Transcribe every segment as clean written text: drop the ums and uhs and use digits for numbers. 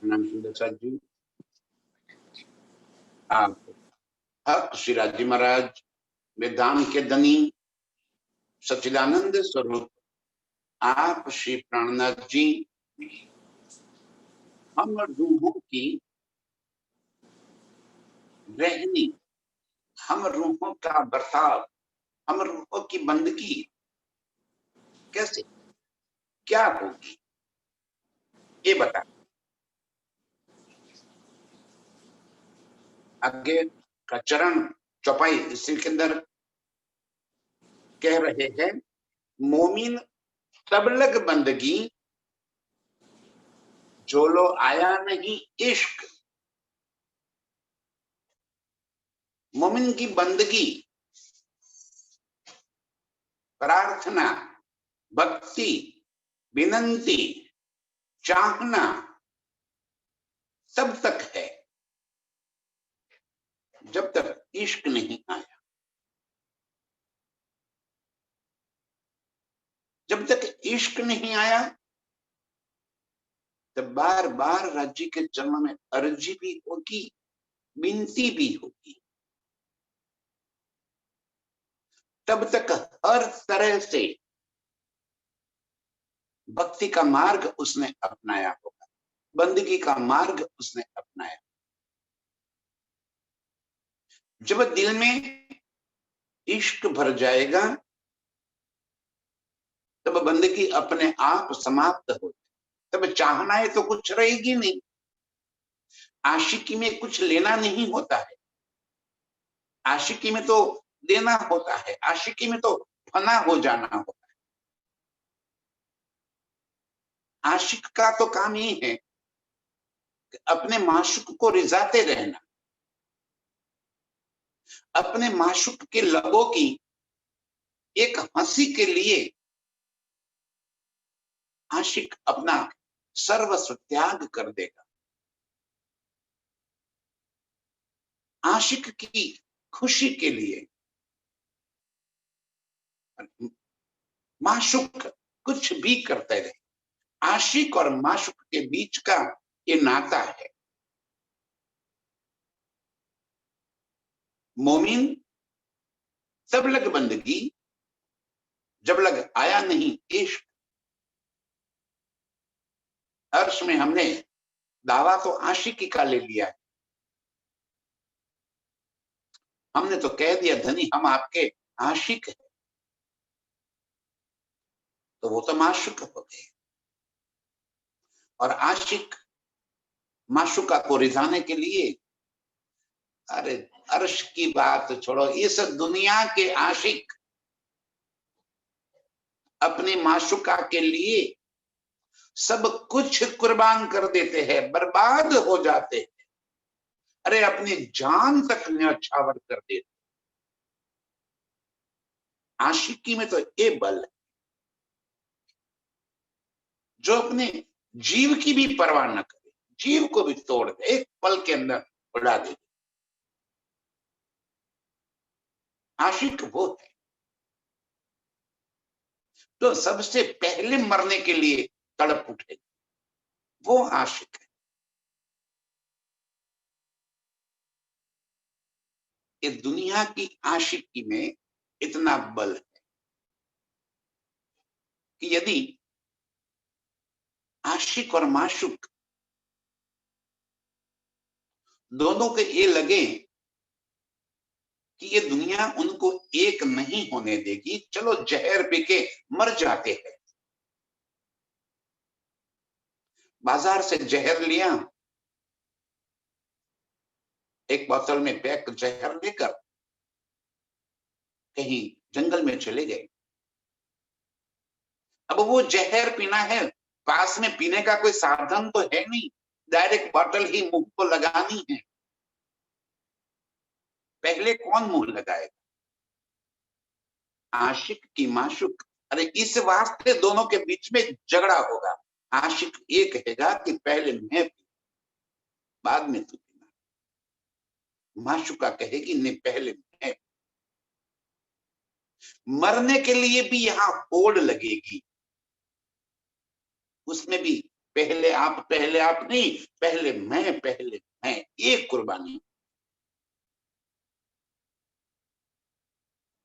प्रणाम प्रसाद जी। आप हक शिराज जी महाराज, वेदांत के धनी, सच्चिदानंद स्वरूप आप श्री प्राणनाथ जी, हम रूहों की रहनी, हम रूहों का बर्ताव, हम रूहों की बंदगी कैसे क्या होगी, ये बता। आगे का चरण चौपाई इसी के अंदर कह रहे हैं, मोमिन तबलग बंदगी, जो लो आया नहीं इश्क। मोमिन की बंदगी, प्रार्थना, भक्ति, विनंती, चाहना तब तक है जब तक इश्क नहीं आया। जब तक इश्क नहीं आया तब बार बार राज्य के चरणों में अर्जी भी होगी, विनती भी होगी। तब तक हर तरह से भक्ति का मार्ग उसने अपनाया होगा, बंदगी का मार्ग उसने अपनाया। जब दिल में इश्क भर जाएगा तब बंदगी अपने आप समाप्त हो, तब चाहनाएं तो कुछ रहेगी नहीं। आशिकी में कुछ लेना नहीं होता है, आशिकी में तो देना होता है, आशिकी में तो फना हो जाना होता है। आशिक का तो काम ये है कि अपने माशूक को रिझाते रहना, अपने माशूक के लबों की एक हंसी के लिए आशिक अपना सर्वस्व त्याग कर देगा। आशिक की खुशी के लिए माशूक कुछ भी करते रहे। आशिक और माशूक के बीच का ये नाता है। मोमिन तब लग बंदगी, जब लग आया नहीं इश्क। अर्श में हमने दावा तो आशिकी का ले लिया है, हमने तो कह दिया धनी हम आपके आशिक हैं, तो वो तो माशूक हो गए। और आशिक माशूका को रिझाने के लिए, अरे अर्श की बात छोड़ो, इस दुनिया के आशिक अपनी माशूका के लिए सब कुछ कुर्बान कर देते हैं, बर्बाद हो जाते हैं। अरे अपनी जान तक न्यौछावर कर देते। आशिकी में तो ये बल है जो अपने जीव की भी परवाह न करे, जीव को भी तोड़ दे, एक पल के अंदर उड़ा दे। आशिक वो है तो सबसे पहले मरने के लिए तड़प उठे, वो आशिक है। इस दुनिया की आशिकी में इतना बल है कि यदि आशिक और माशूक दोनों के ये लगे कि ये दुनिया उनको एक नहीं होने देगी, चलो जहर पी के मर जाते हैं। बाजार से जहर लिया, एक बोतल में पैक जहर लेकर कहीं जंगल में चले गए। अब वो जहर पीना है, पास में पीने का कोई साधन तो है नहीं, डायरेक्ट बोतल ही मुंह को लगानी है। पहले कौन मुंह लगाएगा? आशिक की माशूक। अरे इस वास्ते दोनों के बीच में झगड़ा होगा। आशिक ये कहेगा कि पहले मैं पी, बाद में तू पीना। माशूका कहेगी नहीं पहले मैं। मरने के लिए भी यहां होड़ लगेगी, उसमें भी पहले पहले आप नहीं, पहले मैं, एक कुर्बानी।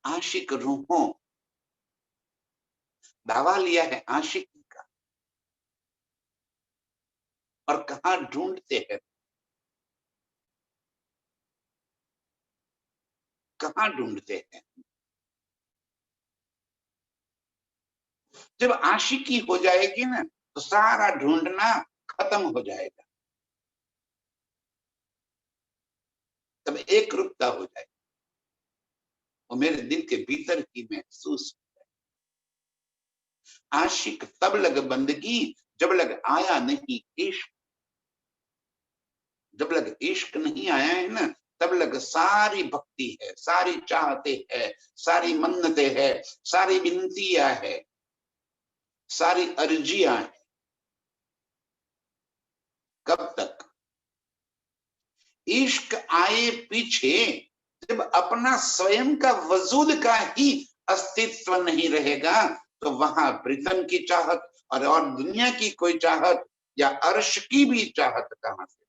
आशिक रूहों दावा लिया है आशिकी का, और कहां ढूंढते हैं, कहां ढूंढते हैं। जब आशिकी हो जाएगी ना, तो सारा ढूंढना खत्म हो जाएगा, तब एक रूपता हो जाएगी, और मेरे दिल के भीतर की महसूस। आशिक तब लग बंदगी जब लग आया नहीं इश्क, जब लग इश्क नहीं आया है ना, तब लग सारी भक्ति है, सारी चाहते है, सारी मन्नते है, सारी विनतियां है, सारी अर्जियां है। कब तक? इश्क आए पीछे, जब अपना स्वयं का वजूद का ही अस्तित्व नहीं रहेगा, तो वहां प्रीतम की चाहत और दुनिया की कोई चाहत या अर्श की भी चाहत कहां से?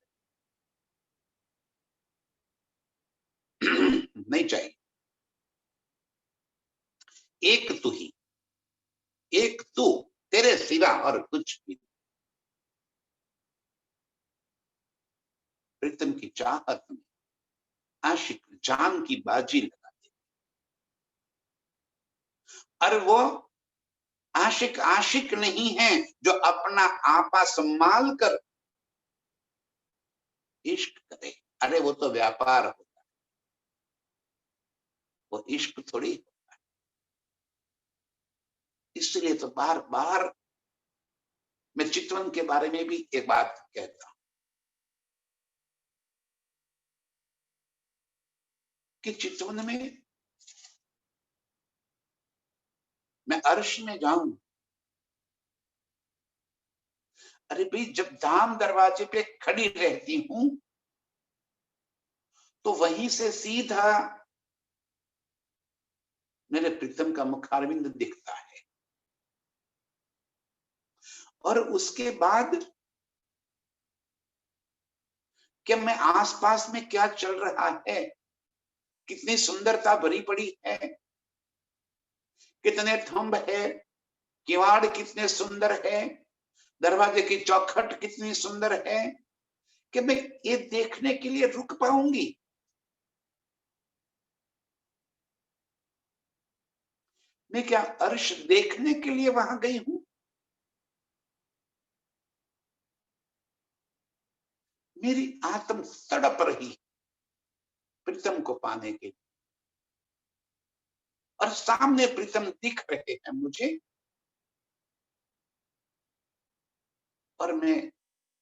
नहीं चाहिए। एक तू ही, एक तू, तेरे सिवा और कुछ भी। प्रीतम की चाहत में आशिक जान की बाजी लगा दे, और वो आशिक आशिक नहीं है जो अपना आपा संभाल कर इश्क करे। अरे वो तो व्यापार होता है, वो इश्क थोड़ी होता है। इसलिए तो बार बार मैं चितवन के बारे में भी एक बात कहता हूं कि चितवन में मैं अर्श में जाऊं, अरे भाई जब धाम दरवाजे पे खड़ी रहती हूं, तो वहीं से सीधा मेरे प्रीतम का मुखारविंद दिखता है, और उसके बाद कि मैं आसपास में क्या चल रहा है, कितनी सुंदरता भरी पड़ी है, कितने थंब है, किवाड़ कितने सुंदर है, दरवाजे की चौखट कितनी सुंदर है, कि मैं ये देखने के लिए रुक पाऊंगी? मैं क्या अर्श देखने के लिए वहां गई हूं? मेरी आत्म तड़प रही प्रीतम को पाने के लिए, और सामने प्रीतम दिख रहे हैं मुझे, और मैं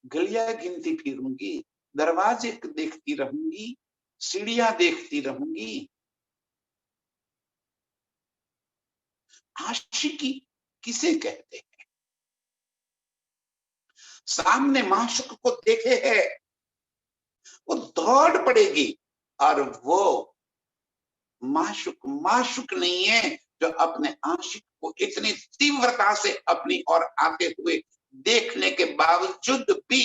गलियां गिनती फिरूंगी, दरवाजे देखती रहूंगी, सीढ़ियां देखती रहूंगी। आशिकी किसे कहते हैं? सामने माशूक को देखे है, वो दौड़ पड़ेगी, और वो माशूक माशूक नहीं है जो अपने आशिक को इतनी तीव्रता से अपनी ओर आते हुए देखने के बावजूद भी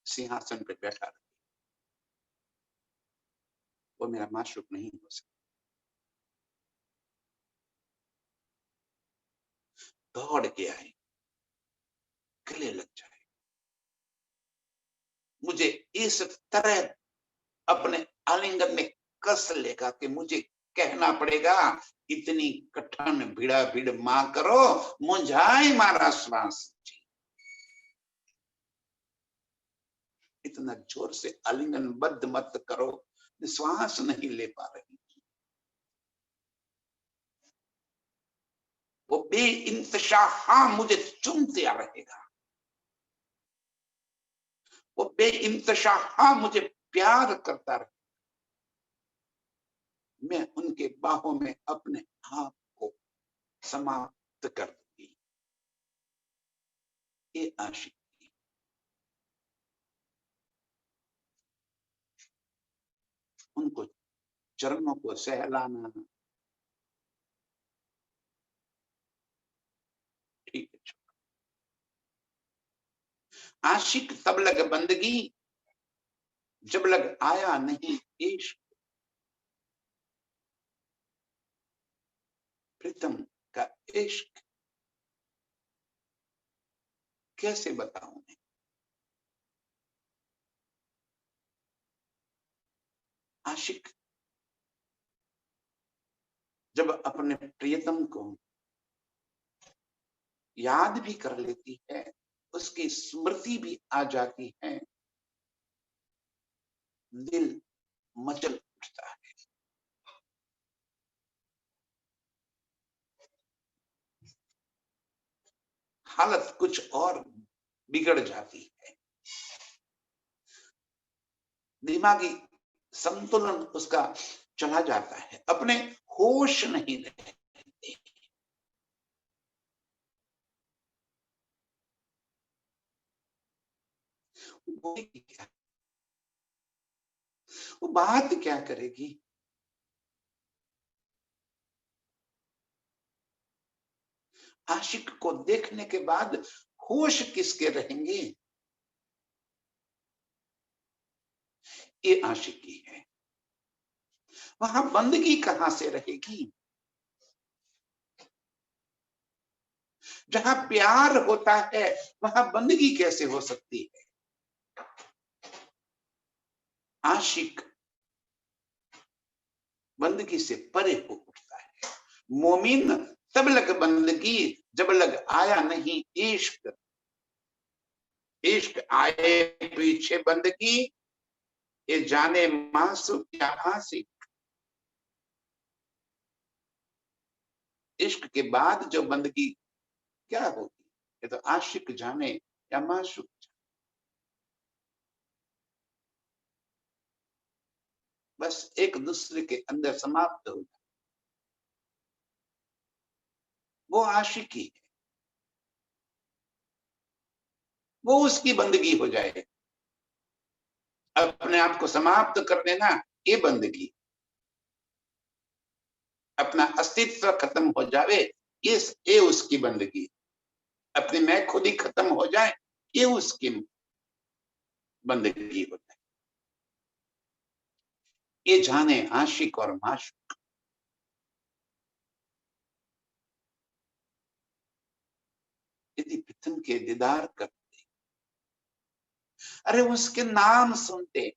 सिंहासन पर बैठा रहे। वो मेरा माशूक नहीं हो सकता। दौड़ के आए, गले लग जाए, मुझे इस तरह अपने आलिंगन में कस लेगा कि मुझे कहना पड़ेगा, इतनी कठिन भिड़ा भिड़ मां करो, मुंझाए मारा श्वास जी। इतना जोर से आलिंगन बद्ध मत करो, श्वास नहीं ले पा रही। वो बेइंतशाह मुझे चूमते आ रहेगा, वो बेइंतशाह मुझे प्यार करता रहे। मैं उनके बाहों में अपने आप को समाप्त कर दूंगी। ये आशिक, उनको चरणों को सहलाना, ठीक है। आशिक तब लग बंदगी जब लग आया नहीं इश्क। प्रीतम का इश्क कैसे बताऊं मैं? आशिक जब अपने प्रियतम को याद भी कर लेती है, उसकी स्मृति भी आ जाती है, दिल मचल उठता है। हालत कुछ और बिगड़ जाती है, दिमागी संतुलन उसका चला जाता है, अपने होश नहीं रहते। वो बात क्या करेगी? आशिक को देखने के बाद होश किसके रहेंगे? ये आशिकी है। वहां बंदगी कहां से रहेगी? जहां प्यार होता है वहां बंदगी कैसे हो सकती है? आशिक बंदगी से परे हो उठता है। मोमिन तब लग बंदगी जब लग आया नहीं इश्क। इश्क आए पीछे बंदगी, ये जाने मासू क्या आशिक। इश्क के बाद जो बंदगी क्या होगी, ये तो आशिक जाने या माशूक। बस एक दूसरे के अंदर समाप्त हो जाए, वो आशिकी है, वो उसकी बंदगी हो जाए। अपने आप को समाप्त कर देना ये बंदगी, अपना अस्तित्व खत्म हो जावे ये उसकी बंदगी, अपनी मैं खुद ही खत्म हो जाए ये उसकी बंदगी हो जाए। ये जाने आशिक और माशूक। यदि प्रीतम के दीदार करते, अरे उसके नाम सुनते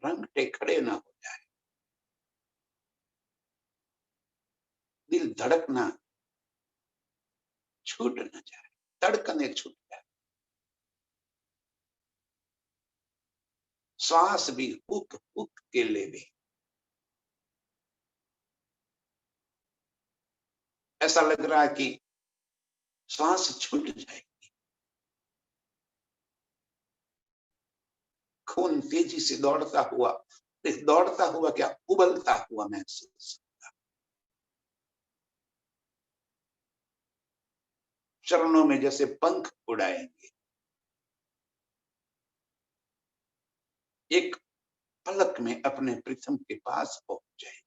रंगटे खड़े ना हो जाए, दिल धड़कना छूट न जाए, धड़कने छूट जाए, श्वास भी हुक हुक के लेवे। ऐसा लग रहा है कि श्वास छूट जाए, खून तेजी से दौड़ता हुआ क्या उबलता हुआ महसूस, चरणों में जैसे पंख उड़ाएंगे, एक पलक में अपने प्रीतम के पास पहुंच जाएंगे।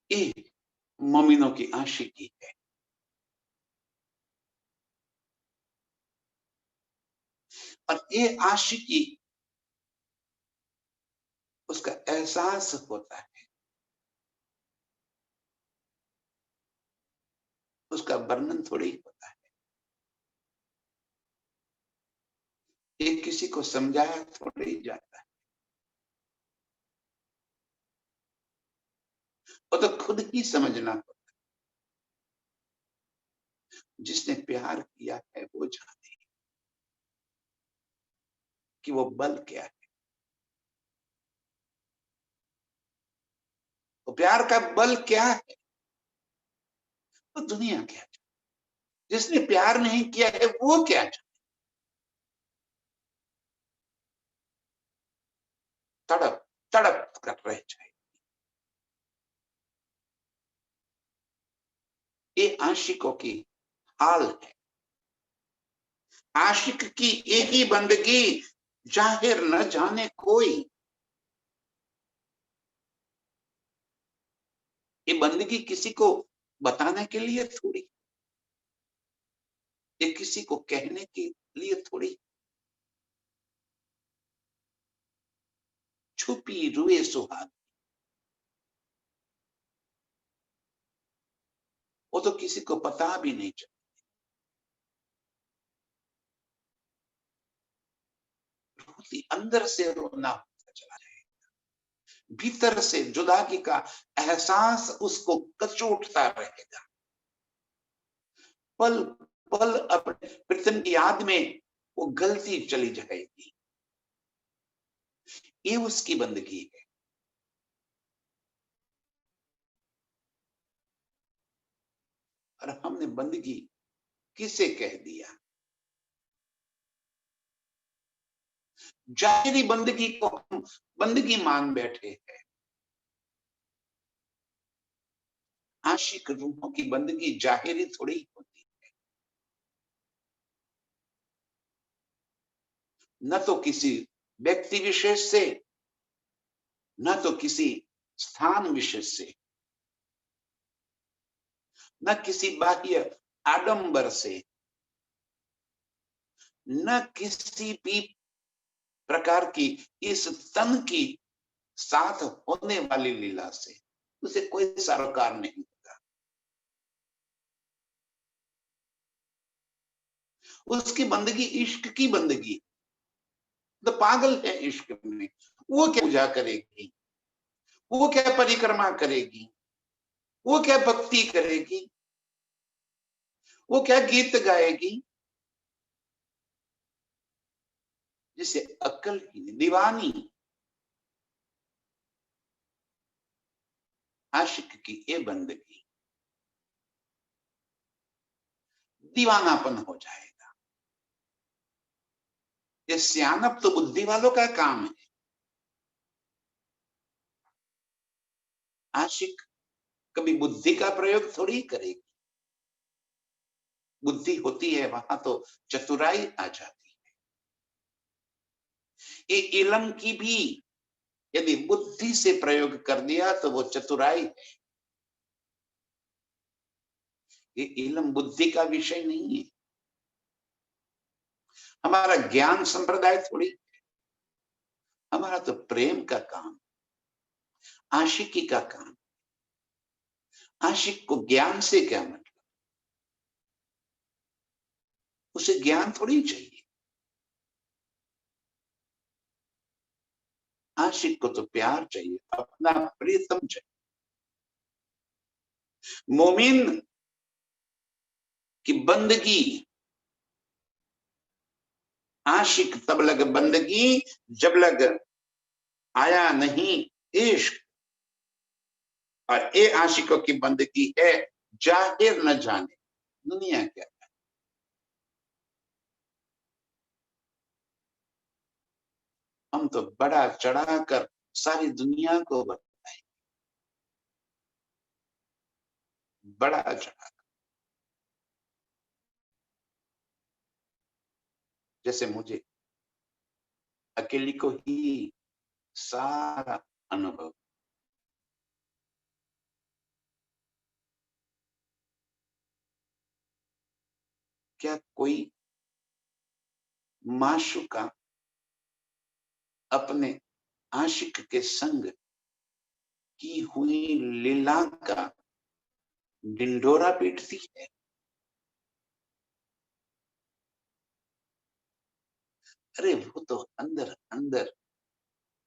ये मोमिनों की आशिकी है। और ये आशिकी उसका एहसास होता है, उसका वर्णन थोड़ी होता है, ये किसी को समझाया थोड़ी जाता है, वो तो खुद ही समझना होता है। जिसने प्यार किया है वो जाने कि वो बल क्या है, वो प्यार का बल क्या है, वो दुनिया क्या है। जिसने प्यार नहीं किया है वो क्या जाने, तड़प तड़प कर रह जाए। ये आशिकों की हाल है। आशिक की एक ही बंदगी जाहिर न जाने कोई, बंदगी किसी को बताने के लिए थोड़ी, ये किसी को कहने के लिए थोड़ी। छुपी रुए सुहाग, वो तो किसी को पता भी नहीं चलता। रोती अंदर से रोना होता चला जाएगा, भीतर से जुदागी का एहसास उसको कचोटता रहेगा। पल पल अपने प्रीतम की याद में वो गलती चली जाएगी। ये उसकी बंदगी है। और हमने बंदगी किसे कह दिया? जाहिरी बंदगी को हम बंदगी मान बैठे हैं। आशिक रूहों की बंदगी जाहिरी थोड़ी होती, न तो किसी व्यक्ति विशेष से, न तो किसी स्थान विशेष से, न किसी बाह्य आडंबर से, न किसी भी प्रकार की इस तन की साथ होने वाली लीला से। उसे कोई सरोकार नहीं होता। उसकी बंदगी इश्क की बंदगी, तो पागल है इश्क में। वो क्या पूजा करेगी, वो क्या परिक्रमा करेगी, वो क्या भक्ति करेगी, वो क्या गीत गाएगी, जिसे अक्ल ही नहीं। दीवानी आशिक की ये बंदगी, दीवानापन हो जाएगा। ये सियानप तो बुद्धि वालों का काम है। आशिक कभी बुद्धि का प्रयोग थोड़ी करेगी। बुद्धि होती है वहां तो चतुराई आ जाती है। ये इलम की भी यदि बुद्धि से प्रयोग कर दिया तो वो चतुराई है। ये इलम बुद्धि का विषय नहीं है। हमारा ज्ञान संप्रदाय थोड़ी, हमारा तो प्रेम का काम, आशिकी का काम। आशिक को ज्ञान से क्या मतलब? उसे ज्ञान थोड़ी चाहिए। आशिक को तो प्यार चाहिए, अपना प्रियतम चाहिए। मोमिन की बंदगी, आशिक तब लग बंदगी जब लग आया नहीं इश्क। और ये आशिकों की बंदगी है जाहिर न जाने दुनिया क्या है। हम तो बड़ा चढ़ाकर सारी दुनिया को बताएं, बड़ा चढ़ा, जैसे मुझे अकेली को ही सारा अनुभव। क्या कोई माशूका अपने आशिक के संग की हुई लीला का ढिंढोरा पीटती है? अरे वो तो अंदर अंदर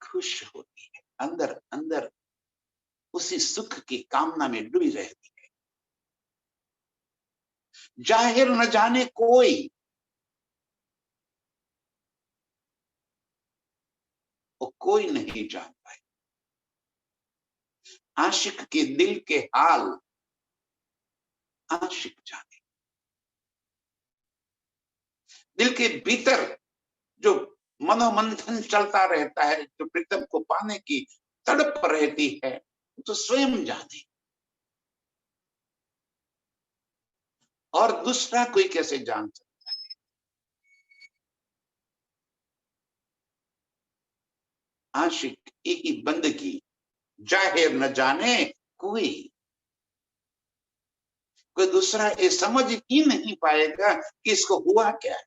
खुश होती है, अंदर अंदर उसी सुख की कामना में डूबी रहती है। जाहिर न जाने कोई, वो कोई नहीं जान पाए। आशिक के दिल के हाल आशिक जाने। दिल के भीतर जो मनोमंथन चलता रहता है, जो प्रीतम को पाने की तड़प रहती है, तो स्वयं जाने। और दूसरा कोई कैसे जान सकता? आशिक की बंदगी जाहिर न जाने कोई। कोई दूसरा ये समझ ही नहीं पाएगा कि इसको हुआ क्या है।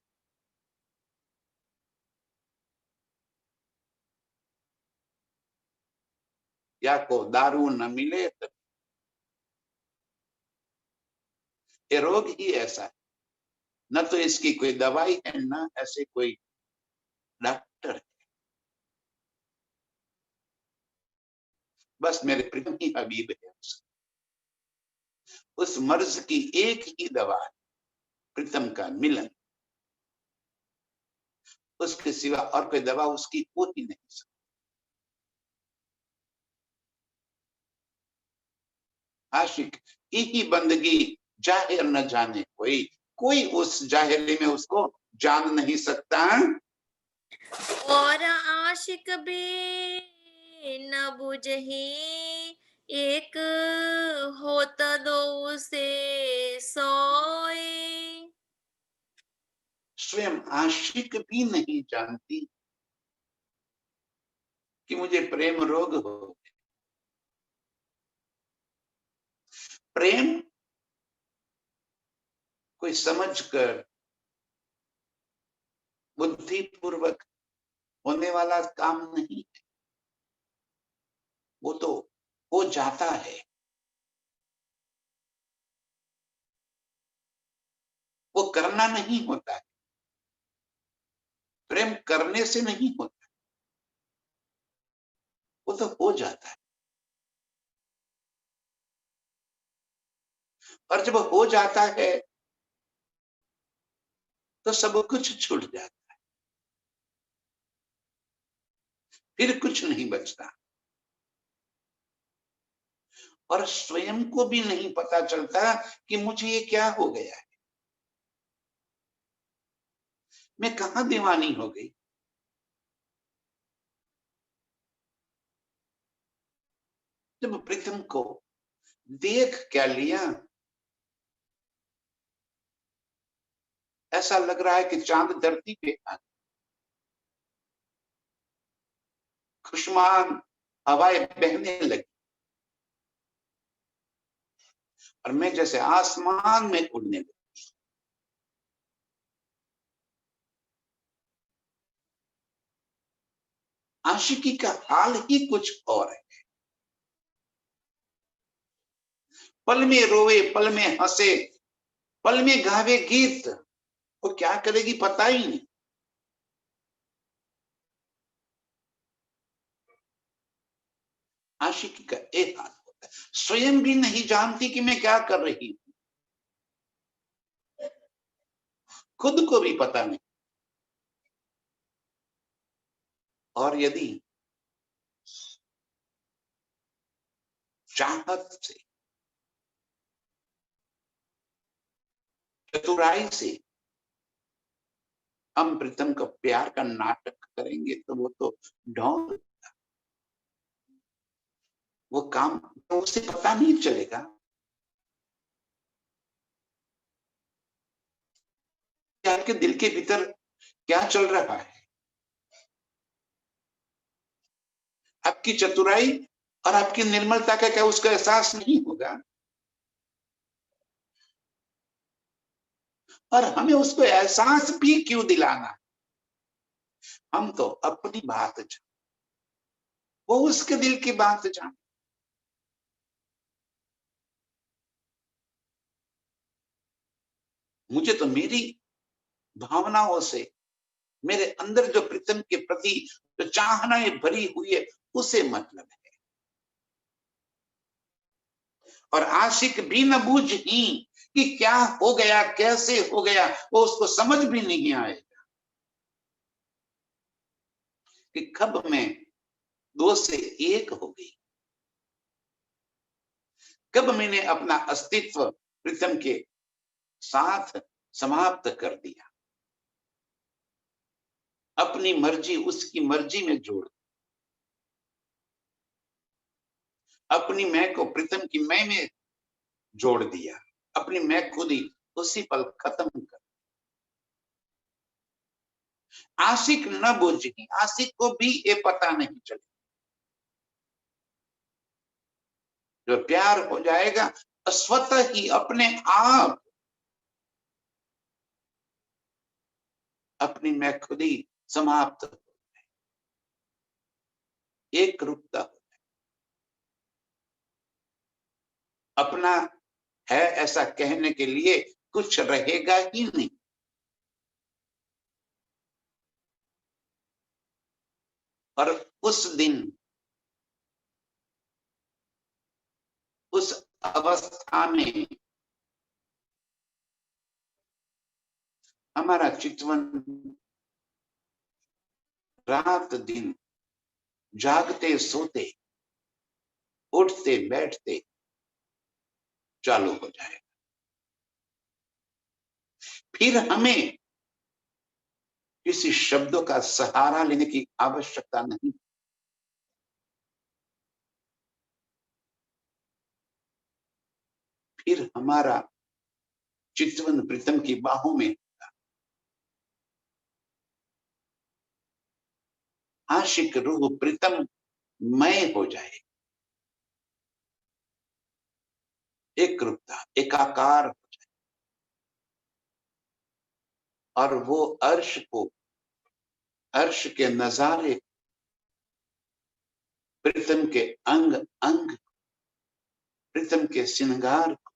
या को दारू न मिले तो ये रोग ही ऐसा है, न तो इसकी कोई दवाई है, न ऐसे कोई डॉक्टर है। बस मेरे प्रीतम ही हबीब है। उस मर्ज की एक ही दवा है, प्रीतम का मिलन। उसके सिवा और कोई दवा उसकी हो ही नहीं सकती। आशिक ही बंदगी जाहिर न जाने कोई, कोई उस जाहिरी में उसको जान नहीं सकता। और आशिक भी न बुझही, एक होत दो से सोए। स्वयं आशिक भी नहीं जानती कि मुझे प्रेम रोग हो। प्रेम कोई समझकर बुद्धिपूर्वक होने वाला काम नहीं है, वो तो हो जाता है। वो करना नहीं होता है, प्रेम करने से नहीं होता, वो तो हो जाता है। और जब हो जाता है तो सब कुछ छूट जाता है, फिर कुछ नहीं बचता। और स्वयं को भी नहीं पता चलता कि मुझे ये क्या हो गया है, मैं कहां दीवानी हो गई। जब प्रीतम को देख क्या लिया, ऐसा लग रहा है कि चांद धरती पे आ, खुशमान हवाएं बहने लगी और मैं जैसे आसमान में उड़ने लगी। आशिकी का हाल ही कुछ और है। पल में रोवे, पल में हंसे, पल में गावे गीत, वो क्या करेगी पता ही नहीं। आशिकी का एक हाल होता है, स्वयं भी नहीं जानती कि मैं क्या कर रही हूं, खुद को भी पता नहीं। और यदि चाहत से, चतुराई से हम प्रीतम का प्यार का नाटक करेंगे तो वो तो ढोंग, वो काम तो उसे पता नहीं चलेगा। आपके दिल के भीतर क्या चल रहा है, आपकी चतुराई और आपकी निर्मलता का क्या उसका एहसास नहीं होगा। और हमें उसको एहसास भी क्यों दिलाना, हम तो अपनी बात जान, वो उसके दिल की बात जान। मुझे तो मेरी भावनाओं से, मेरे अंदर जो प्रीतम के प्रति जो चाहनाएं भरी हुई है उसे मतलब है। और आशिक भी न बूझ ही कि क्या हो गया, कैसे हो गया, वो उसको समझ भी नहीं आएगा कि कब मैं दो से एक हो गई, कब मैंने अपना अस्तित्व प्रीतम के साथ समाप्त कर दिया, अपनी मर्जी उसकी मर्जी में जोड़, अपनी मैं को प्रीतम की मैं में जोड़ दिया, अपनी मैं खुद ही उसी पल खत्म कर। आशिक न बूझी, आशिक को भी ये पता नहीं चले। जो प्यार हो जाएगा तो स्वतः ही अपने आप अपनी मैं खुदी समाप्त हो जाए, एक रूपता हो जाए। अपना है ऐसा कहने के लिए कुछ रहेगा ही नहीं। और उस दिन, उस अवस्था में हमारा चितवन रात दिन जागते सोते उठते बैठते चालू हो जाए। फिर हमें किसी शब्दों का सहारा लेने की आवश्यकता नहीं। फिर हमारा चितवन प्रीतम की बाहों में, आशिक रूह प्रीतम मय हो जाए, एक रूपता एकाकार हो जाए। और वो अर्श को, अर्श के नजारे, प्रीतम के अंग अंग, प्रीतम के श्रृंगार को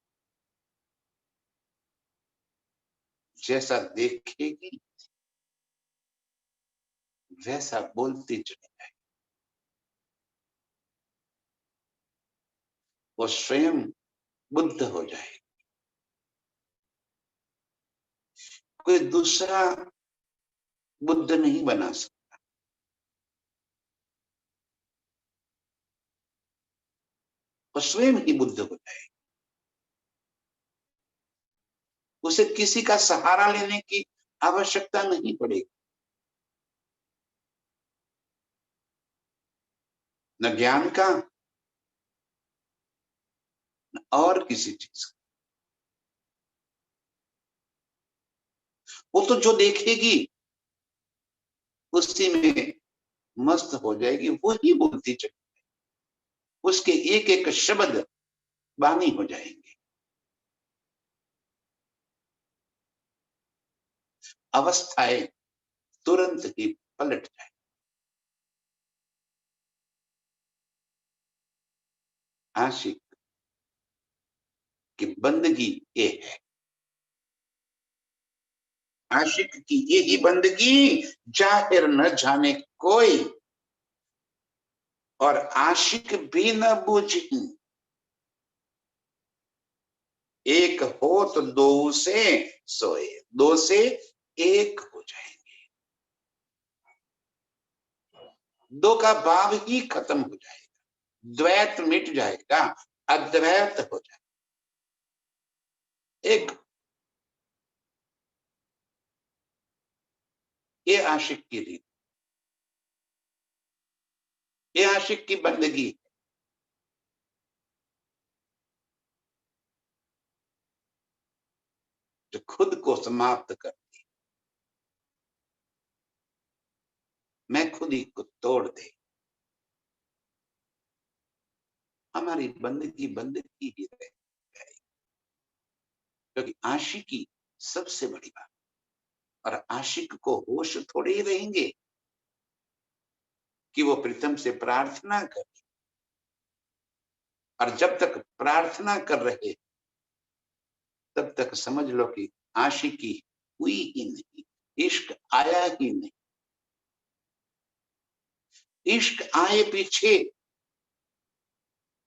जैसा देखेगी वैसा बोलती चली जाए। वो स्वयं बुद्ध हो जाए। कोई दूसरा बुद्ध नहीं बना सकता। वो स्वयं ही बुद्ध हो जाए। उसे किसी का सहारा लेने की आवश्यकता नहीं पड़ेगी, न ज्ञान का न और किसी चीज का। वो तो जो देखेगी उसी में मस्त हो जाएगी, वही बोलती चली, उसके एक एक शब्द वाणी हो जाएंगे। अवस्थाएं तुरंत ही पलट जाए। आशिक की बंदगी ये है, आशिक की ये ही बंदगी जाहिर न जाने कोई, और आशिक भी न बूझी। एक हो तो दो से सोए, दो से एक हो जाएंगे, दो का भाव ही खत्म हो जाएगा, द्वैत मिट जाएगा, अद्वैत हो जाएगा। एक ये आशिक की रीत, ये आशिक की बंदगी, जो खुद को समाप्त कर, मैं खुद ही को तोड़ दे। हमारी बंदगी बंदगी ही रह जाएगी, क्योंकि आशिकी सबसे बड़ी बात। और आशिक को होश थोड़े ही रहेंगे कि वो प्रीतम से प्रार्थना करे, और जब तक प्रार्थना कर रहे तब तक समझ लो कि आशिकी हुई ही नहीं, इश्क आया ही नहीं। इश्क आए पीछे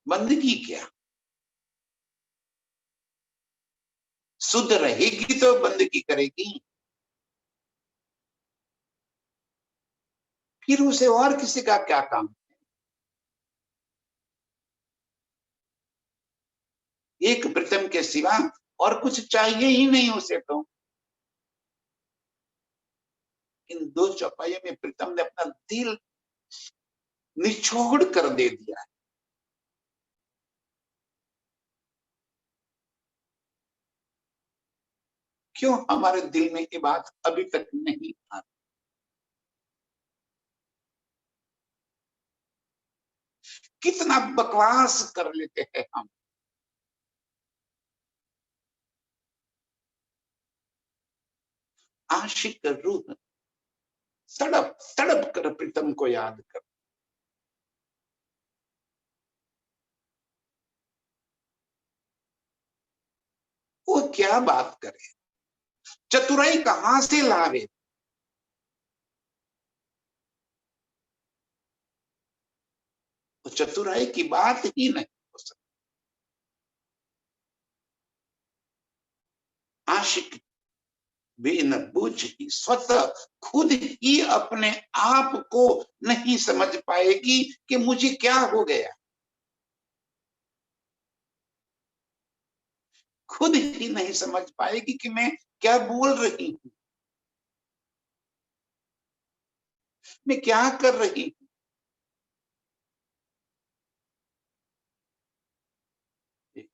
बंदगी क्या, शुद्ध रहेगी तो बंदगी करेगी, फिर उसे और किसी का क्या काम। एक प्रीतम के सिवा और कुछ चाहिए ही नहीं उसे। तो इन दो चौपाइयों में प्रीतम ने अपना दिल निचोड़ कर दे दिया है। क्यों हमारे दिल में ये बात अभी तक नहीं आती? कितना बकवास कर लेते हैं हम। आशिक रूह तड़प तड़प कर प्रीतम को याद कर। वो क्या बात करे, चतुराई कहां से लावे। वो चतुराई की बात ही नहीं हो सकती। आशिक बिन बुझ ही स्वतः खुद ही अपने आप को नहीं समझ पाएगी कि मुझे क्या हो गया। खुद ही नहीं समझ पाएगी कि मैं क्या बोल रही हूं, मैं क्या कर रही हूं।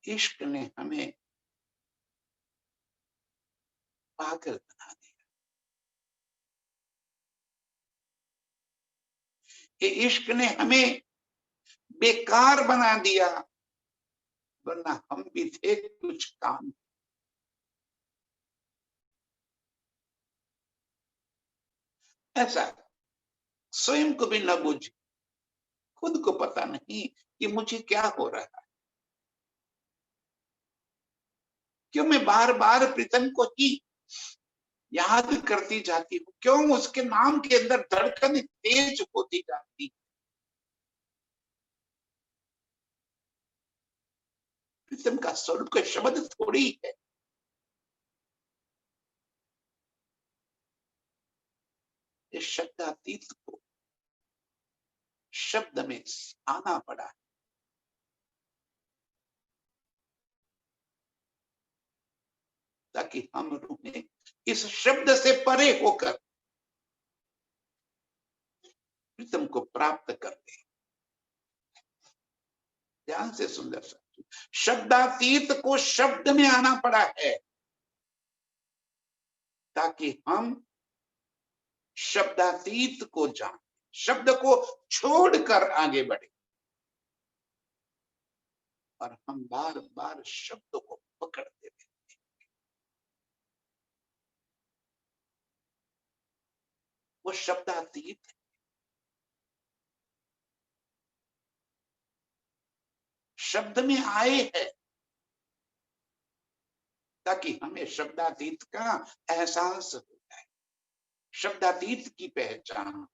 इश्क ने हमें पागल बना दिया। ये इश्क ने हमें बेकार बना दिया, वरना हम भी थे कुछ काम। ऐसा स्वयं को भी न बुझ, खुद को पता नहीं कि मुझे क्या हो रहा है, क्यों मैं बार बार प्रीतम को ही याद करती जाती हूँ, क्यों उसके नाम के अंदर धड़कन तेज होती जाती। प्रीतम का स्वरूप का शब्द थोड़ी है, इस शब्दातीत को शब्द में आना पड़ा है, ताकि हम रूहें इस शब्द से परे होकर प्रीतम को प्राप्त कर ले। ध्यान से सुंदर सा शब्दातीत को शब्द में आना पड़ा है, ताकि हम शब्दातीत को जान, शब्द को छोड़कर आगे बढ़े। और हम बार बार शब्द को पकड़ते रहे। वो शब्दातीत है, शब्द में आए है, ताकि हमें शब्दातीत का एहसास हो जाए, शब्दातीत की पहचान।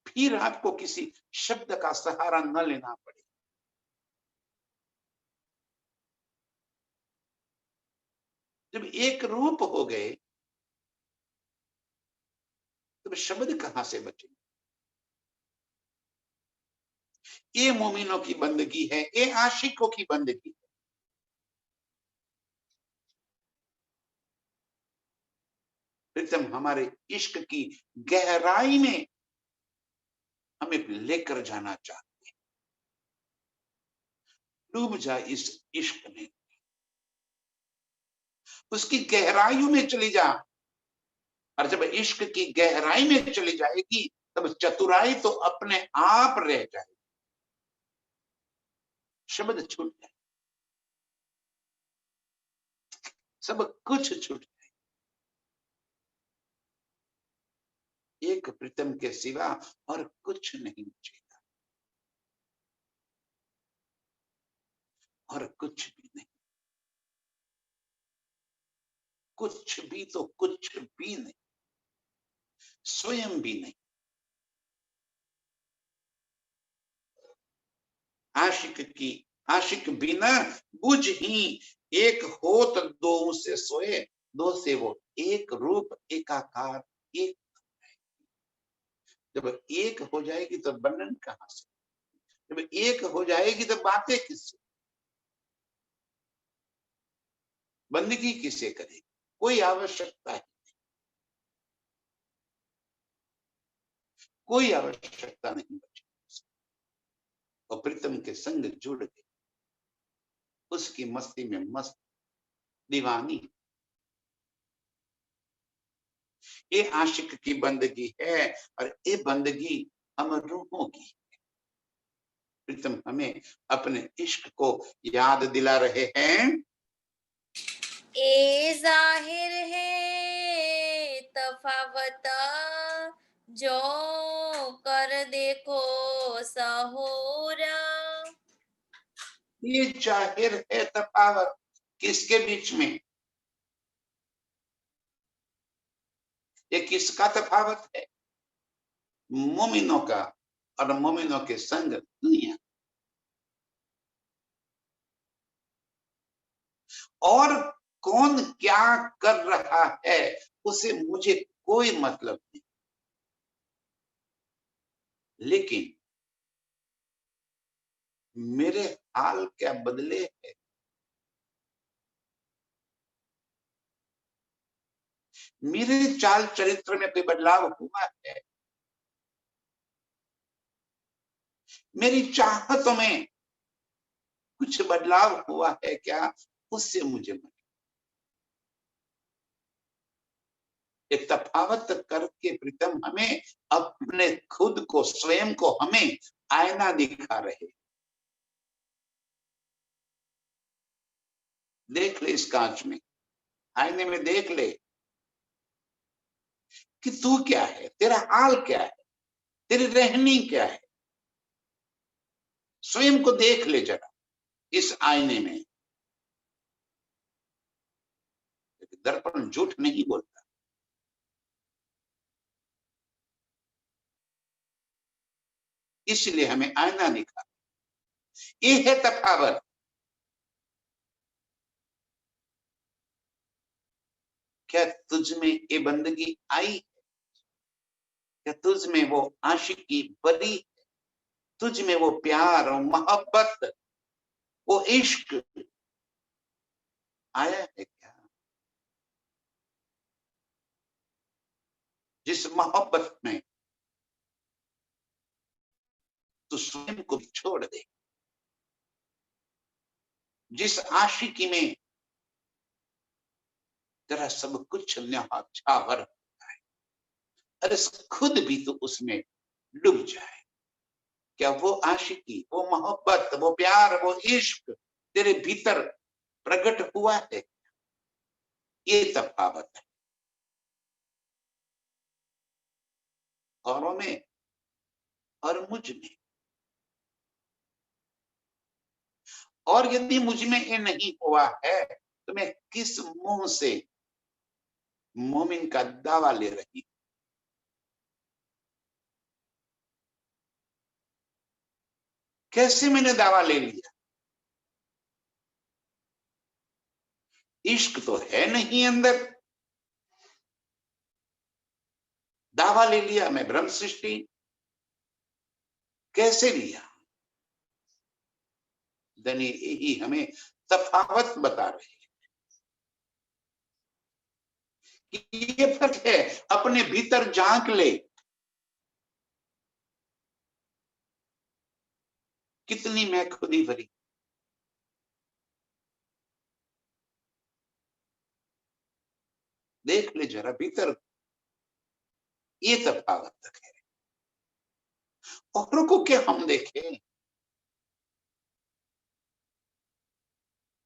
फिर आपको किसी शब्द का सहारा न लेना पड़े। जब एक रूप हो गए, तब शब्द कहां से बचे। ये मोमिनों की बंदगी है, ये आशिकों की बंदगी है। प्रीतम हमारे इश्क की गहराई में हमें लेकर जाना चाहते हैं। डूब जा इस इश्क में, उसकी गहराइयों में चली जा। और जब इश्क की गहराई में चली जाएगी, तब चतुराई तो अपने आप रह जाएगी, शब्द छूट जाए, सब कुछ छूट जाए। एक प्रीतम के सिवा और कुछ नहीं बचेगा, और कुछ भी नहीं, कुछ भी तो कुछ भी नहीं, स्वयं भी नहीं। आशिक बिना बुझ ही एक होत दो से सोए, दो से वो एक रूप एकाकार एक। जब एक हो जाएगी तो बंधन कहां से, जब एक हो जाएगी तो बातें किससे, बंदगी किसे करेगी, कोई आवश्यकता है, कोई आवश्यकता नहीं बची। और प्रीतम के संग जुड़ गए, उसकी मस्ती में मस्त दीवानी। ये आशिक की बंदगी है, और ये बंदगी हम रूहों की। प्रीतम हमें अपने इश्क को याद दिला रहे हैं ए जाहिर है तफावत, जो कर देखो सहूर। ये जाहिर है तफावत किसके बीच में? ये किसका तफावत है? मोमिनों का और मोमिनों के संग दुनिया। और कौन क्या कर रहा है उसे मुझे कोई मतलब नहीं, लेकिन मेरे हाल क्या बदले है, मेरे चाल चरित्र में कोई बदलाव हुआ है, मेरी चाहतों में कुछ बदलाव हुआ है क्या, उससे मुझे मतलब। एक तफावत करके प्रीतम हमें अपने खुद को, स्वयं को हमें आईना दिखा रहे। देख ले इस कांच में, आईने में देख ले कि तू क्या है, तेरा हाल क्या है, तेरी रहनी क्या है। स्वयं को देख ले जरा इस आईने में। दर्पण झूठ नहीं बोलता। इसलिए हमें आईना दिखा। ये है तफावत। क्या तुझ में ये बंदगी आई? क्या तुझ में वो आशिकी बरी? तुझ में वो प्यार और मोहब्बत, वो इश्क आया है क्या? जिस मोहब्बत में तू स्वयं को छोड़ दे, जिस आशिकी में तेरा सब कुछ न्यौछावर होता है, अरे खुद भी तो उसमें डूब जाए। क्या वो आशिकी, वो मोहब्बत, वो प्यार, वो इश्क तेरे भीतर प्रकट हुआ है? ये तफावत है औरों में और मुझ में। और यदि मुझ में ये नहीं हुआ है तो मैं किस मुंह से मोमिन का दावा ले रही? कैसे मैंने दावा ले लिया? इश्क तो है नहीं अंदर, दावा ले लिया मैं ब्रह्म सृष्टि। कैसे लिया? धनी यही हमें तफावत बता रहे कि ये फर्क है। अपने भीतर झांक ले, कितनी मैं खुदी भरी। देख ले जरा भीतर, ये तफावत है। औरों को क्या हम देखें,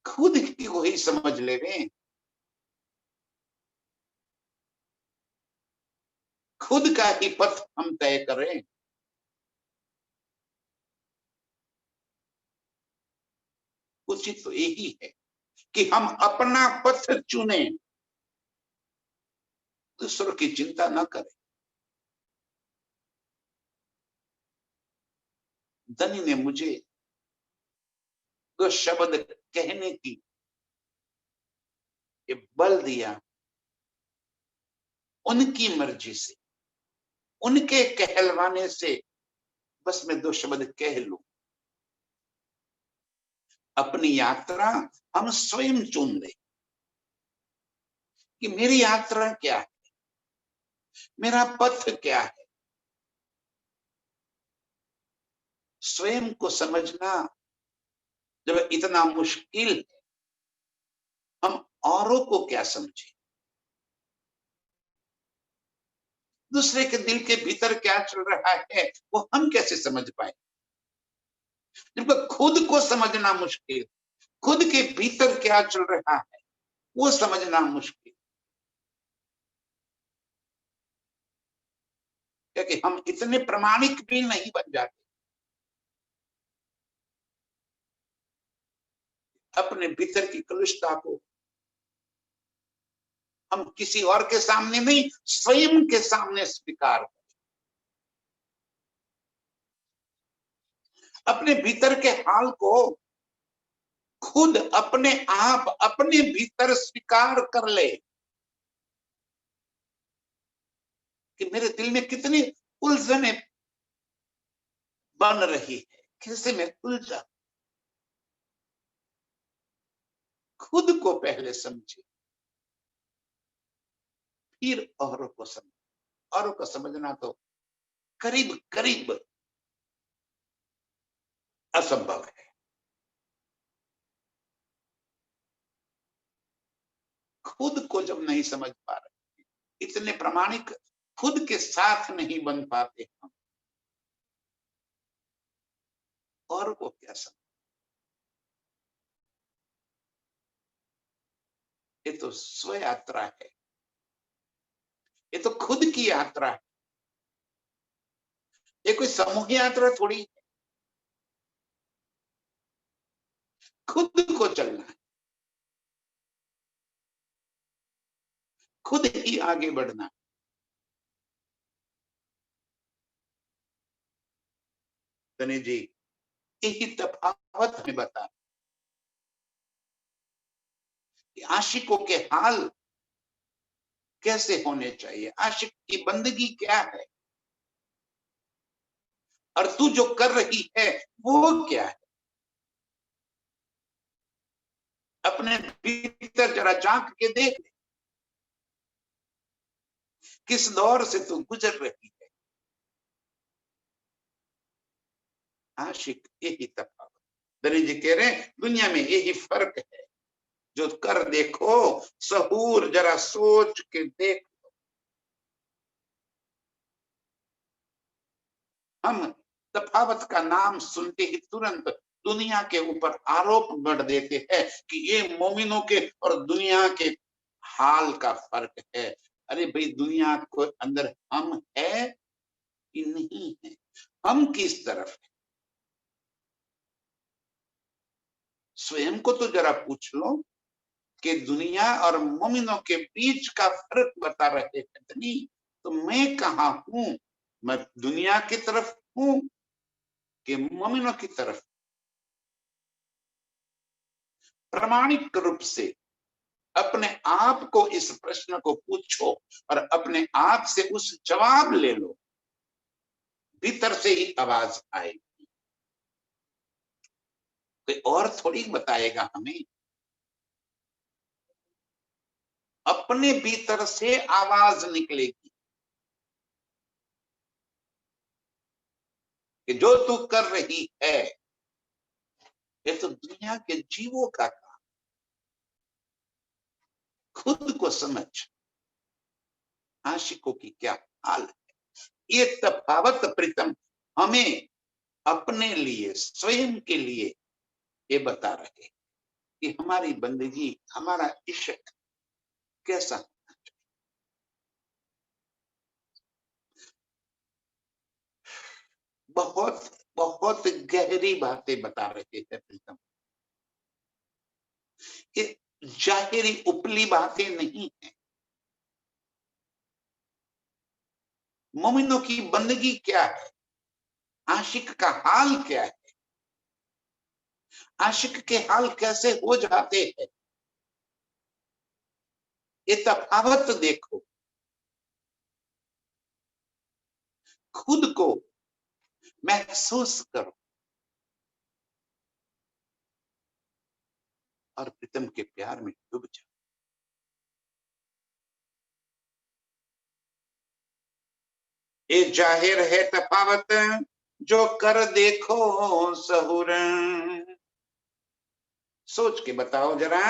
खुद को ही समझ ले वे। खुद का ही पथ हम तय करें। उचित तो यही है कि हम अपना पथ चुने, दूसरों की चिंता न करें। धनी ने मुझे तो शब्द कहने की ये बल दिया, उनकी मर्जी से, उनके कहलवाने से बस मैं दो शब्द कह लूं। अपनी यात्रा हम स्वयं चुन ले कि मेरी यात्रा क्या है, मेरा पथ क्या है। स्वयं को समझना जब इतना मुश्किल है, हम औरों को क्या समझे, दूसरे के दिल के भीतर क्या चल रहा है वो हम कैसे समझ पाए? जबकि खुद को समझना मुश्किल, खुद के भीतर क्या चल रहा है वो समझना मुश्किल, क्योंकि हम इतने प्रामाणिक भी नहीं बन जाते अपने भीतर की कलुषता को हम किसी और के सामने नहीं, स्वयं के सामने स्वीकार करें। अपने भीतर के हाल को खुद अपने आप अपने भीतर स्वीकार कर ले कि मेरे दिल में कितनी उलझने बन रही है, कैसे मैं उलझा। खुद को पहले समझे, फिर औरों को समझे। औरों को समझना तो करीब करीब असंभव है। खुद को जब नहीं समझ पा रहे, इतने प्रामाणिक खुद के साथ नहीं बन पाते हम, और को क्या समझ। ये तो स्व यात्रा है, ये तो खुद की यात्रा है, ये कोई समूह यात्रा थोड़ी। खुद को चलना है, खुद ही आगे बढ़ना है। तने जी यही तफावत हमें बता कि आशिकों के हाल कैसे होने चाहिए, आशिक की बंदगी क्या है, और तू जो कर रही है वो क्या है। अपने भीतर जरा झांक के देख, किस दौर से तू गुजर रही है। आशिक यही तफावत। दरी जी कह रहे हैं दुनिया में यही फर्क है, जो कर देखो सहूर जरा सोच के देख। हम तफावत का नाम सुनते ही तुरंत दुनिया के ऊपर आरोप बढ़ देते हैं कि ये मोमिनों के और दुनिया के हाल का फर्क है। अरे भाई, दुनिया को अंदर हम है कि नहीं है, हम किस तरफ है, स्वयं को तो जरा पूछ लो कि दुनिया और मोमिनों के बीच का फर्क बता रहे हैं नहीं, तो मैं कहाँ हूं, मैं दुनिया की तरफ हूं कि मोमिनों की तरफ। प्रामाणिक रूप से अपने आप को इस प्रश्न को पूछो और अपने आप से उस जवाब ले लो, भीतर से ही आवाज आएगी, कोई और थोड़ी बताएगा हमें। अपने भीतर से आवाज निकलेगी कि जो तू कर रही है ये तो दुनिया के जीवों का काम। खुद को समझ, आशिकों की क्या हाल है। ये तफावत प्रीतम हमें अपने लिए, स्वयं के लिए ये बता रहे कि हमारी बंदगी, हमारा इश्क कैसा। बहुत बहुत गहरी बातें बता रहे हैं प्रीतम, ये जाहिरी उपली बातें नहीं है। मोमिनों की बंदगी क्या है, आशिक का हाल क्या है, आशिक के हाल कैसे हो जाते हैं, ये तफावत देखो, खुद को महसूस करो और प्रीतम के प्यार में डूब जाओ। ये जाहिर है तफावत, जो कर देखो सहूर। सोच के बताओ जरा।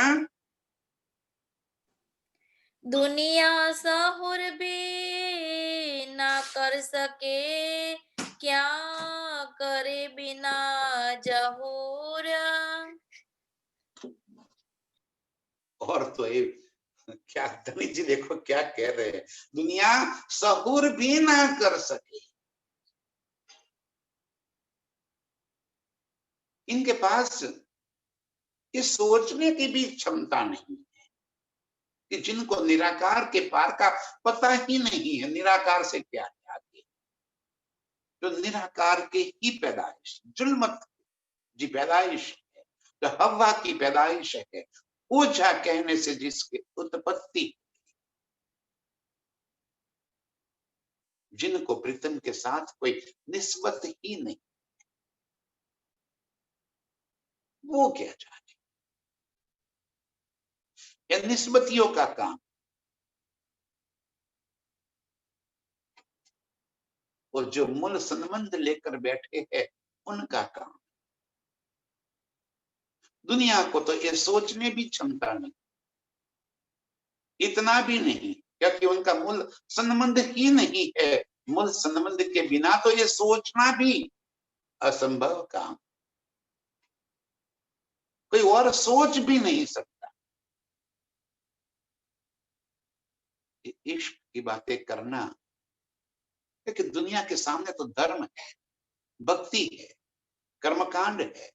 दुनिया सहूर भी ना कर सके, क्या करे बिना जहूर। और तो ये क्या धनी जी देखो क्या कह रहे हैं, दुनिया सहूर भी ना कर सके, इनके पास ये सोचने की भी क्षमता नहीं है कि जिनको निराकार के पार का पता ही नहीं है, निराकार से क्या है आगे, जो निराकार के ही पैदाइश, जुल्मत जी पैदाइश है, जो हवा की पैदाइश है, ओझा कहने से जिसकी उत्पत्ति, जिनको प्रीतम के साथ कोई निस्बत ही नहीं, वो क्या चाहे, या निस्बतियों का काम, और जो मूल संबंध लेकर बैठे हैं उनका काम। दुनिया को तो ये सोचने भी क्षमता नहीं, इतना भी नहीं, क्योंकि उनका मूल संबंध ही नहीं है, मूल संबंध के बिना तो ये सोचना भी असंभव काम, कोई और सोच भी नहीं सकता। इश्क की बातें करना, क्योंकि दुनिया के सामने तो धर्म है, भक्ति है, कर्मकांड है,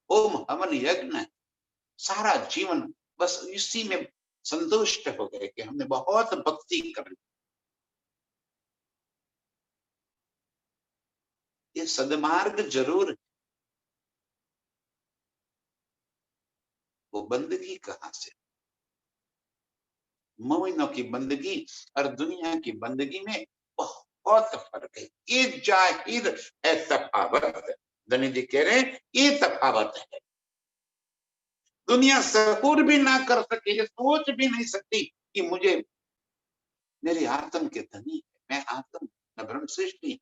होम हवन यज्ञ है, सारा जीवन बस इसी में संतुष्ट हो गए कि हमने बहुत भक्ति कर ली। ये सदमार्ग जरूर है, वो बंदगी कहां से, मोमिनों की बंदगी और दुनिया की बंदगी में बहुत फर्क है, ये जाहिर है तफावत। धनी जी कह रहे हैं ये तफावत है, दुनिया सहूर भी ना कर सके, ये सोच भी नहीं सकती कि मुझे, मेरे आत्म के धनी है, मैं आत्म, मैं ब्रह्म सृष्टि,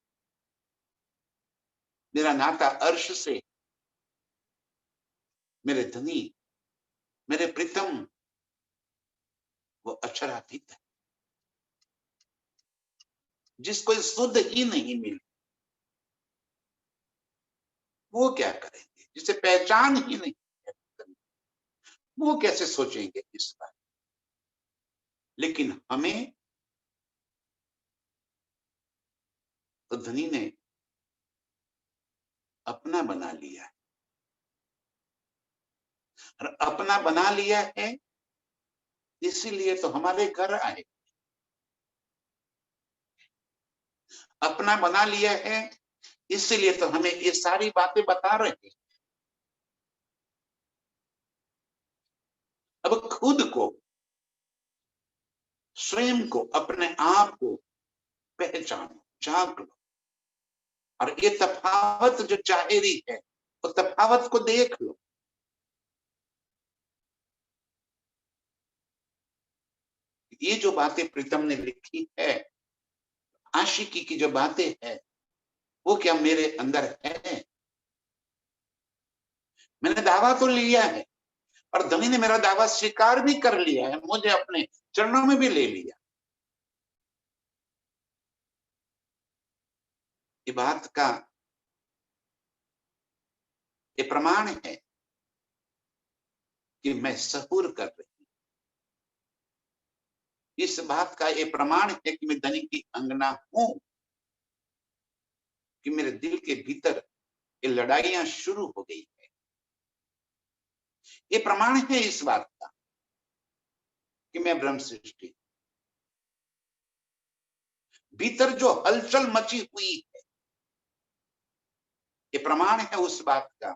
मेरा नाता अर्श से, मेरे धनी, मेरे प्रीतम वो अक्षरातीत है, जिसको शुद्ध ही नहीं मिली, वो क्या करेंगे, जिसे पहचान ही नहीं है, वो कैसे सोचेंगे इस बात। लेकिन हमें तो धनी ने अपना बना लिया है, और अपना बना लिया है इसीलिए तो हमारे घर आए, अपना बना लिया है इसीलिए तो हमें ये सारी बातें बता रहे हैं। अब खुद को, स्वयं को, अपने आप को पहचानो, झांक लो, और ये तफावत जो जाहिरी है वो तफावत को देख लो। ये जो बातें प्रीतम ने लिखी है, आशिकी की जो बातें है, वो क्या मेरे अंदर है? मैंने दावा तो लिया है, और धनी ने मेरा दावा स्वीकार भी कर लिया है, मुझे अपने चरणों में भी ले लिया। ये बात का ये प्रमाण है कि मैं सहूर कर रही हूं, इस बात का ये प्रमाण है कि मैं धनी की अंगना हूं, कि मेरे दिल के भीतर ये लड़ाइयां शुरू हो गई है। ये प्रमाण है इस बात का कि मैं ब्रह्म सृष्टि, भीतर जो हलचल मची हुई है, ये प्रमाण है उस बात का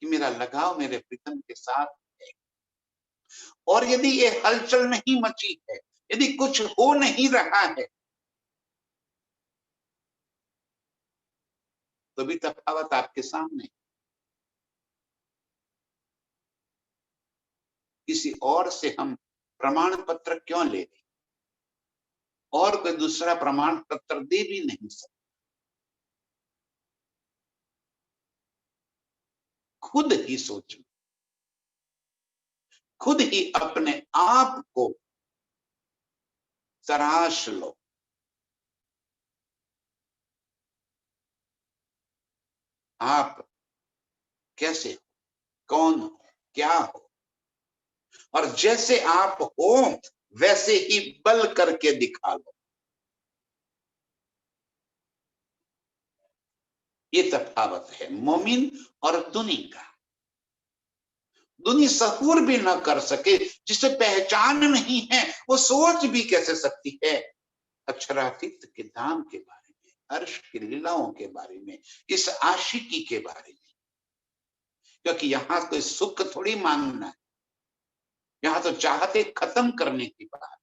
कि मेरा लगाव मेरे प्रीतम के साथ है। और यदि ये हलचल नहीं मची है, यदि कुछ हो नहीं रहा है, तो भी तफावत आपके सामने, किसी और से हम प्रमाण पत्र क्यों ले लें, और कोई दूसरा प्रमाण पत्र दे भी नहीं सकता। खुद ही सोचो, खुद ही अपने आप को तराश लो, आप कैसे हो, कौन हो, क्या हो, और जैसे आप हो वैसे ही बल करके दिखा लो। ये तफावत है मोमिन और दुनी का। दुनी सहूर भी न कर सके, जिसे पहचान नहीं है वो सोच भी कैसे सकती है अक्षरातीत के धाम के बारे में, अर्श की लीलाओं के बारे में, इस आशिकी के बारे में। क्योंकि यहां कोई सुख थोड़ी मांगना है, यहां तो चाहते खत्म करने की बात,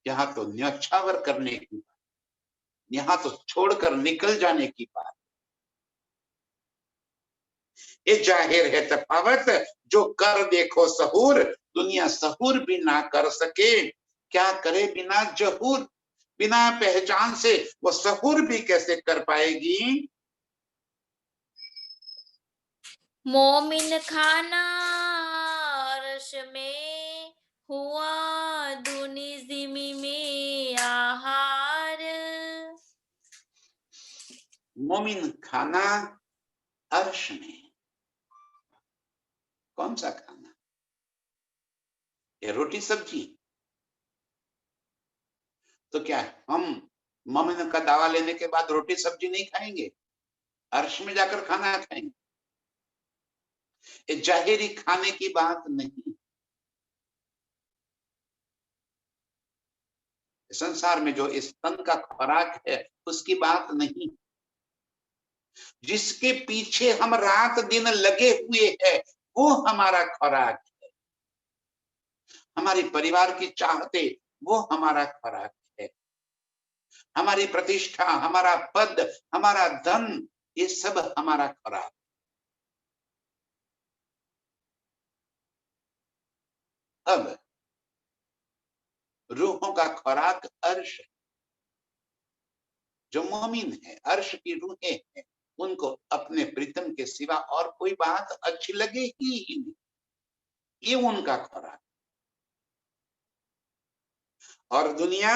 यहां तो न्यौछावर करने की बात, यहां तो छोड़कर निकल जाने की बात। ये जाहिर है तफावत, जो कर देखो सहूर, दुनिया सहूर भी ना कर सके, क्या करे बिना जहूर। बिना पहचान से वो सहूर भी कैसे कर पाएगी। मोमिन खाना अर्श में हुआ, दुनी जिमी में आहार। मोमिन खाना अर्श में, कौन सा खाना, ये रोटी सब्जी? तो क्या हम मोमिन का दावा लेने के बाद रोटी सब्जी नहीं खाएंगे, अर्श में जाकर खाना खाएंगे? ये जाहिरी खाने की बात नहीं। संसार में जो इस तन का खुराक है उसकी बात नहीं। जिसके पीछे हम रात दिन लगे हुए हैं वो हमारा खुराक है। हमारी परिवार की चाहते वो हमारा खुराक है। हमारी प्रतिष्ठा, हमारा पद, हमारा धन, ये सब हमारा खुराक। अब रूहों का खुराक अर्श है। जो मोमिन है, अर्श की रूहें हैं, उनको अपने प्रीतम के सिवा और कोई बात अच्छी लगे ही नहीं, ये उनका खुराक। और दुनिया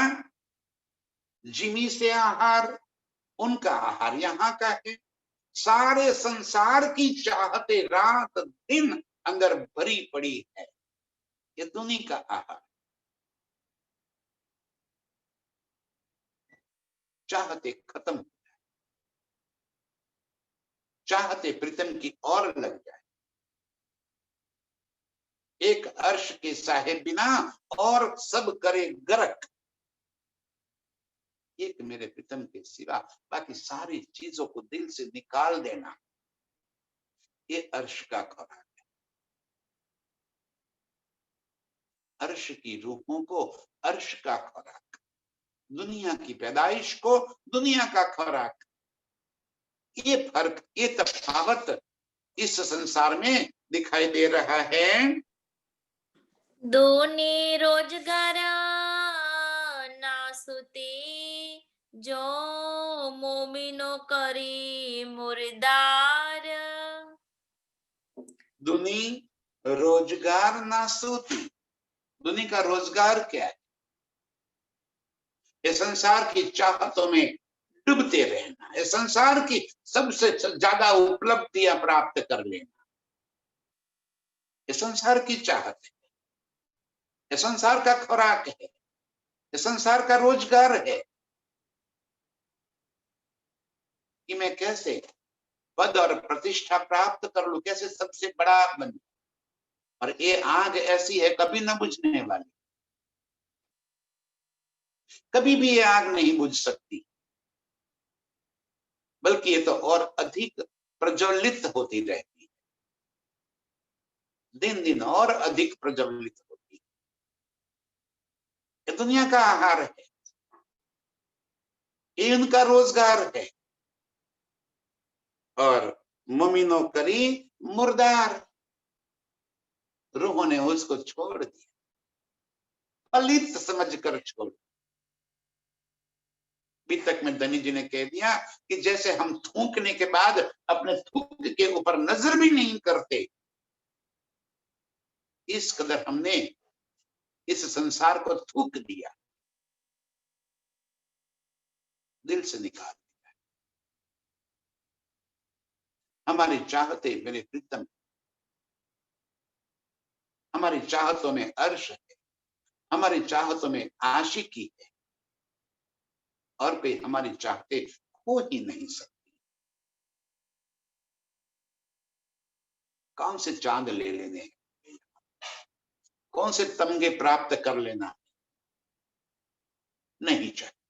जिमी से आहार, उनका आहार यहाँ का है। सारे संसार की चाहते रात दिन अंदर भरी पड़ी है, ये दुनी का आहार। चाहते खत्म, चाहते प्रीतम की ओर लग जाए। एक अर्श के साहेब बिना और सब करे गरक, एक मेरे प्रीतम के सिवा बाकी सारी चीजों को दिल से निकाल देना, ये अर्श का खुराक है। अर्श की रूहों को अर्श का खुराक, दुनिया की पैदाइश को दुनिया का खुराक। ये फर्क, ये तफावत इस संसार में दिखाई दे रहा है। दोनी रोजगार नासुती, जो मोमिनो करी मुर्दार। दुनी रोजगार ना सूती, दुनी का रोजगार क्या है? ये संसार की चाहतों में डूबते रहना, ये संसार की सबसे ज्यादा उपलब्धियां प्राप्त कर लेना, ये संसार की चाहत है, ये संसार का खुराक है, ये संसार का रोजगार है कि मैं कैसे पद और प्रतिष्ठा प्राप्त कर लूं, कैसे सबसे बड़ा बन। और ये आग ऐसी है कभी न बुझने वाली, कभी भी ये आग नहीं बुझ सकती, बल्कि ये तो और अधिक प्रज्वलित होती रहती है, दिन दिन और अधिक प्रज्वलित होती है। ये दुनिया का आहार है, ये उनका रोजगार है। और मुमिनो करी मुर्दार, रूहों ने उसको छोड़ दिया, फलित समझकर छोड़। अभी तक में धनी जी ने कह दिया कि जैसे हम थूकने के बाद अपने थूक के ऊपर नजर भी नहीं करते, इस कदर हमने इस संसार को थूक दिया, दिल से निकाल दिया। हमारी चाहते मेरे प्रीतम, हमारी चाहतों में अर्श है, हमारी चाहतों में आशिकी है, और कोई हमारी चाहते हो ही नहीं सकती। कौन से चांद ले लेने हैं, कौन से तमगे प्राप्त कर लेना नहीं चाहिए।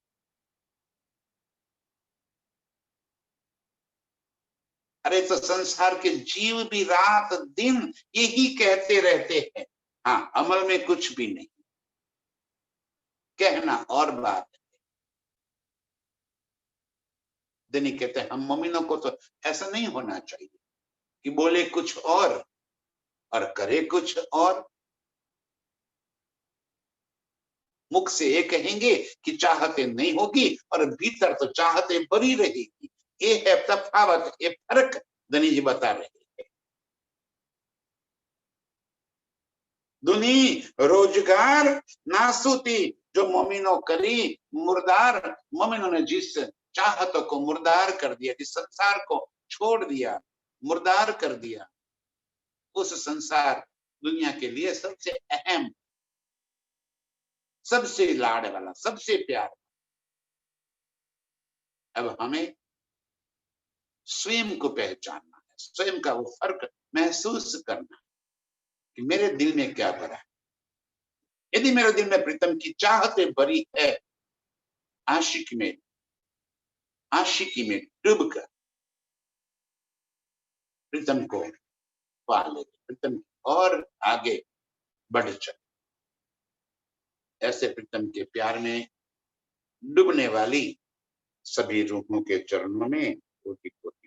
अरे तो संसार के जीव भी रात दिन यही कहते रहते हैं, हाँ अमल में कुछ भी नहीं, कहना और बात है। दिनी कहते हैं हम मोमिनों को तो ऐसा नहीं होना चाहिए कि बोले कुछ और करे कुछ और। मुख से ये कहेंगे कि चाहते नहीं होगी और भीतर तो चाहते भरी रहेगी। ये है तफावत, ये फर्क धनी जी बता रहे हैं। दुनी रोजगार नासूती, जो मोमिनो करी मुर्दार, मोमिनों ने जिस चाहतों को मुर्दार कर दिया, जिस संसार को छोड़ दिया, मुर्दार कर दिया, उस संसार दुनिया के लिए सबसे अहम, सबसे लाड़ वाला, सबसे प्यार। अब हमें स्वयं को पहचानना है, स्वयं का वो फर्क महसूस करना है कि मेरे दिल में क्या भरा है। यदि मेरे दिल में प्रीतम की चाहते भरी है, आशिकी में डूब कर प्रीतम को पा ले, प्रीतम और आगे बढ़ चले। ऐसे प्रीतम के प्यार में डूबने वाली सभी रूहों के चरणों में कोटि कोटि